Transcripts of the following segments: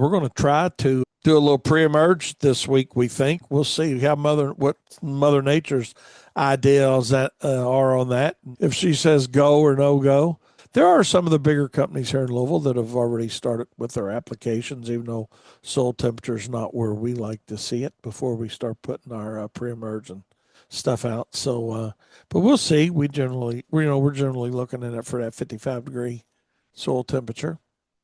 We're going to try to do a little pre-emerge this week. We think we'll see how what Mother Nature's ideas that are on that. If she says go or no go, there are some of the bigger companies here in Louisville that have already started with their applications, even though soil temperature is not where we like to see it before we start putting our pre-emerge and stuff out. So, but we'll see. We're generally looking at it for that 55-degree soil temperature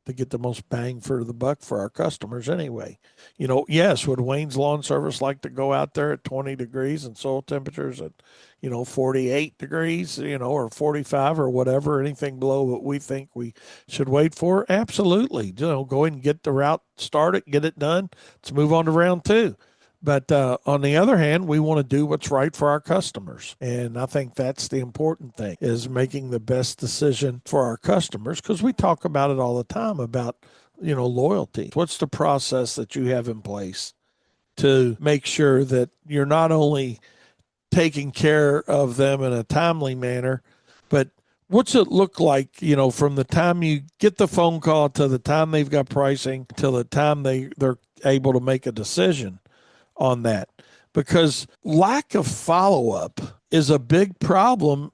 to get the most bang for the buck for our customers anyway. Yes, would Wayne's Lawn Service like to go out there at 20 degrees and soil temperatures at, 48 degrees, or 45 or whatever, anything below what we think we should wait for? Absolutely. Go ahead and get the route started, get it done. Let's move on to round two. But on the other hand, we want to do what's right for our customers. And I think that's the important thing, is making the best decision for our customers, because we talk about it all the time about, loyalty. What's the process that you have in place to make sure that you're not only taking care of them in a timely manner, but what's it look like, from the time you get the phone call to the time they've got pricing till the time they're able to make a decision on that, because lack of follow-up is a big problem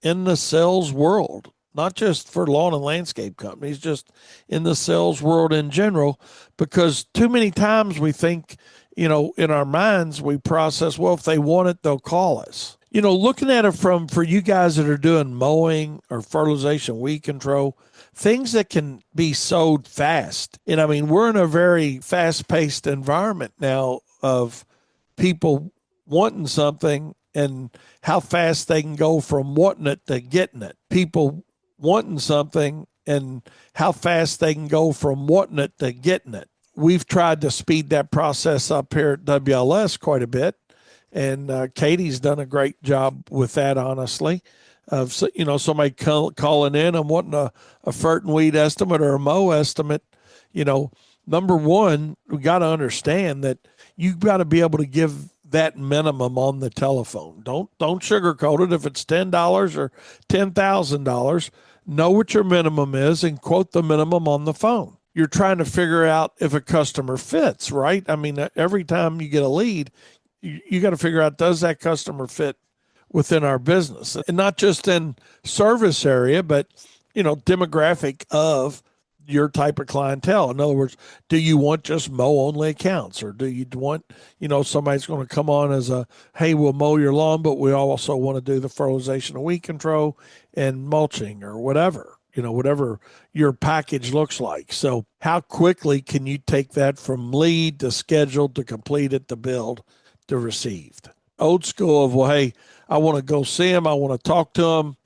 in the sales world, not just for lawn and landscape companies, just in the sales world in general, because too many times we think, in our minds, we process, well, if they want it, they'll call us. Looking at it for you guys that are doing mowing or fertilization, weed control, things that can be sowed fast. And I mean, we're in a very fast-paced environment now of people wanting something and how fast they can go from wanting it to getting it. People wanting something and how fast they can go from wanting it to getting it. We've tried to speed that process up here at WLS quite a bit. And Katie's done a great job with that, honestly. Of somebody calling in and wanting a fert and weed estimate or a mow estimate. Number one, we got to understand that you've got to be able to give that minimum on the telephone. Don't sugarcoat it. If it's $10 or $10,000, know what your minimum is and quote the minimum on the phone. You're trying to figure out if a customer fits, right? I mean, every time you get a lead, you got to figure out, does that customer fit within our business? And not just in service area, but, demographic of your type of clientele. In other words, do you want just mow only accounts, or do you want, somebody's going to come on as a, hey, we'll mow your lawn, but we also want to do the fertilization and weed control and mulching or whatever, whatever your package looks like. So how quickly can you take that from lead to scheduled to completed to build to received? Old school of, well, hey, I want to go see them. I want to talk to them.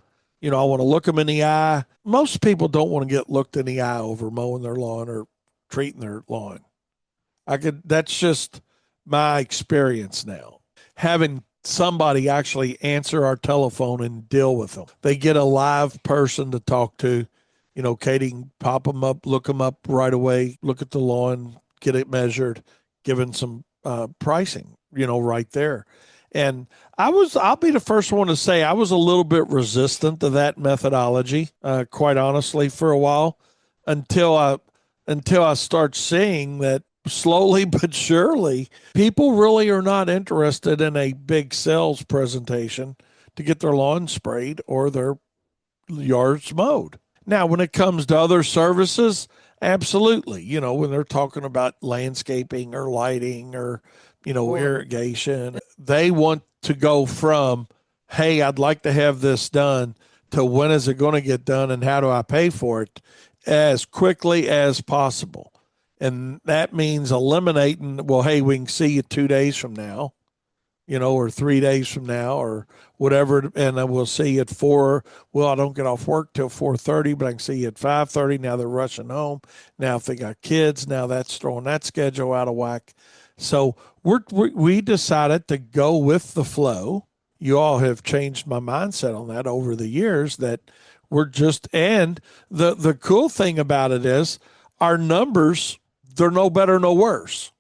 I want to look them in the eye. Most people don't want to get looked in the eye over mowing their lawn or treating their lawn. That's just my experience now. Having somebody actually answer our telephone and deal with them. They get a live person to talk to. Katie can pop them up, look them up right away, look at the lawn, get it measured, given some pricing, right there. And I'll be the first one to say I was a little bit resistant to that methodology, quite honestly, for a while, until I start seeing that slowly but surely, people really are not interested in a big sales presentation to get their lawn sprayed or their yards mowed. Now, when it comes to other services, absolutely. When they're talking about landscaping or lighting or irrigation. They want to go from, hey, I'd like to have this done, to when is it going to get done and how do I pay for it, as quickly as possible. And that means eliminating, well, hey, we can see you 2 days from now, or 3 days from now or whatever. And then we'll see you at 4. Well, I don't get off work till 4:30, but I can see you at 5:30. Now they're rushing home. Now, if they got kids, now that's throwing that schedule out of whack. So we decided to go with the flow. You all have changed my mindset on that over the years, that and the cool thing about it is our numbers, they're no better, no worse.